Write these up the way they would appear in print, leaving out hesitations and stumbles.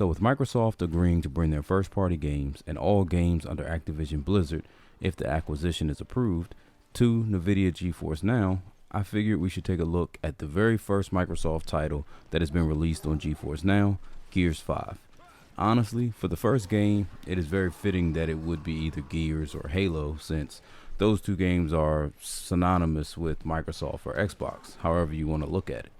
So with Microsoft agreeing to bring their first-party games and all games under Activision Blizzard, if the acquisition is approved, to Nvidia GeForce Now, I figured we should take a look at the very first Microsoft title that has been released on GeForce Now, Gears 5. Honestly, for the first game, it is very fitting that it would be either Gears or Halo, since those two games are synonymous with Microsoft or Xbox, however you want to look at it.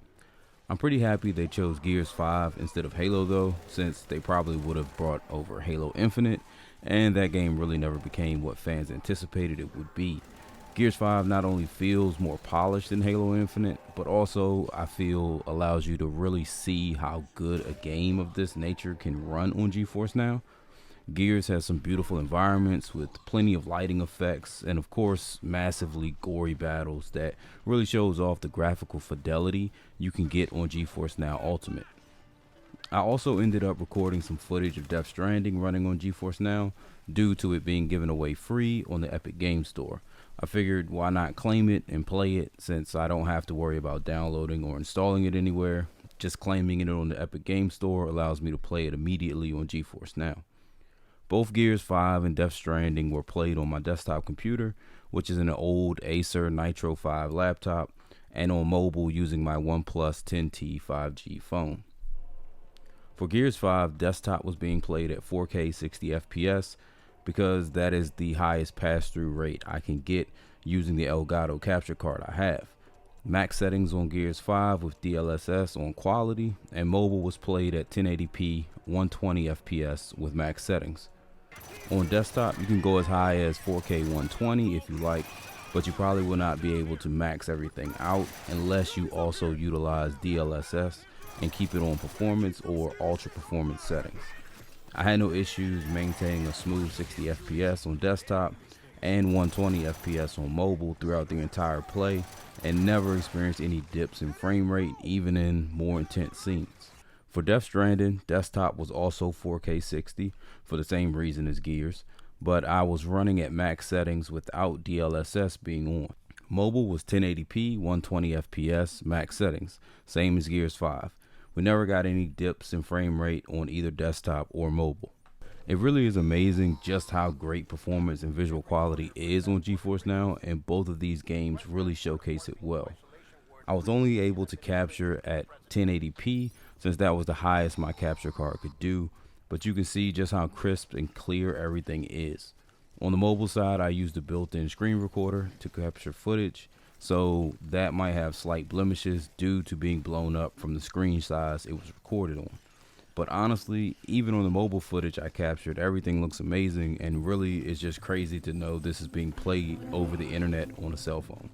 I'm pretty happy they chose Gears 5 instead of Halo though, since they probably would have brought over Halo Infinite, and that game really never became what fans anticipated it would be. Gears 5 not only feels more polished than Halo Infinite, but also I feel allows you to really see how good a game of this nature can run on GeForce Now. Gears has some beautiful environments with plenty of lighting effects and of course massively gory battles that really shows off the graphical fidelity you can get on GeForce Now Ultimate. I also ended up recording some footage of Death Stranding running on GeForce Now due to it being given away free on the Epic Game Store. I figured why not claim it and play it since I don't have to worry about downloading or installing it anywhere. Just claiming it on the Epic Game Store allows me to play it immediately on GeForce Now. Both Gears 5 and Death Stranding were played on my desktop computer, which is an old Acer Nitro 5 laptop, and on mobile using my OnePlus 10T 5G phone. For Gears 5, desktop was being played at 4K 60 FPS because that is the highest pass-through rate I can get using the Elgato capture card I have. Max settings on Gears 5 with DLSS on quality, and mobile was played at 1080p 120 FPS with max settings. On desktop, you can go as high as 4K 120 if you like, but you probably will not be able to max everything out unless you also utilize DLSS and keep it on performance or ultra performance settings. I had no issues maintaining a smooth 60 FPS on desktop and 120 FPS on mobile throughout the entire play, and never experienced any dips in frame rate even in more intense scenes. For Death Stranding, desktop was also 4K 60 for the same reason as Gears, but I was running at max settings without DLSS being on. Mobile was 1080p 120 FPS max settings, same as Gears 5. We never got any dips in frame rate on either desktop or mobile. It really is amazing just how great performance and visual quality is on GeForce Now, and both of these games really showcase it well. I was only able to capture at 1080p since that was the highest my capture card could do, but you can see just how crisp and clear everything is. On the mobile side, I used a built-in screen recorder to capture footage, so that might have slight blemishes due to being blown up from the screen size it was recorded on. But honestly, even on the mobile footage I captured, everything looks amazing, and really it's just crazy to know this is being played over the internet on a cell phone.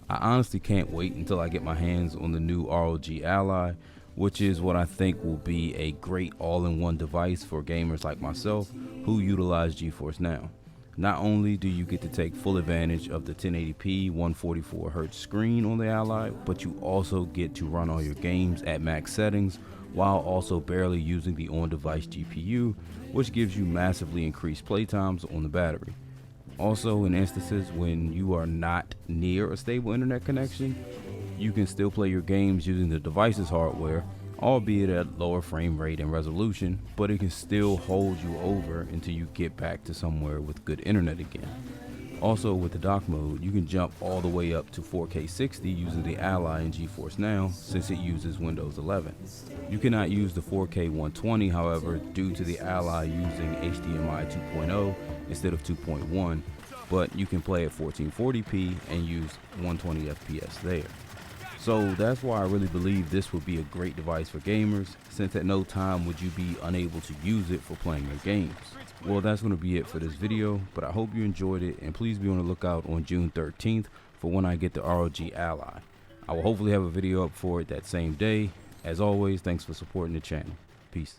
I honestly can't wait until I get my hands on the new ROG Ally, which is what I think will be a great all-in-one device for gamers like myself who utilize GeForce Now. Not only do you get to take full advantage of the 1080p 144Hz screen on the Ally, but you also get to run all your games at max settings while also barely using the on-device GPU, which gives you massively increased playtimes on the battery. Also, in instances when you are not near a stable internet connection, you can still play your games using the device's hardware, albeit at lower frame rate and resolution, but it can still hold you over until you get back to somewhere with good internet again. Also, with the dock mode, you can jump all the way up to 4K 60 using the Ally in GeForce Now since it uses Windows 11. You cannot use the 4K 120, however, due to the Ally using HDMI 2.0 instead of 2.1, but you can play at 1440p and use 120 FPS there. So that's why I really believe this would be a great device for gamers, since at no time would you be unable to use it for playing your games. Well, that's going to be it for this video, but I hope you enjoyed it, and please be on the lookout on June 13th for when I get the ROG Ally. I will hopefully have a video up for it that same day. As always, thanks for supporting the channel. Peace.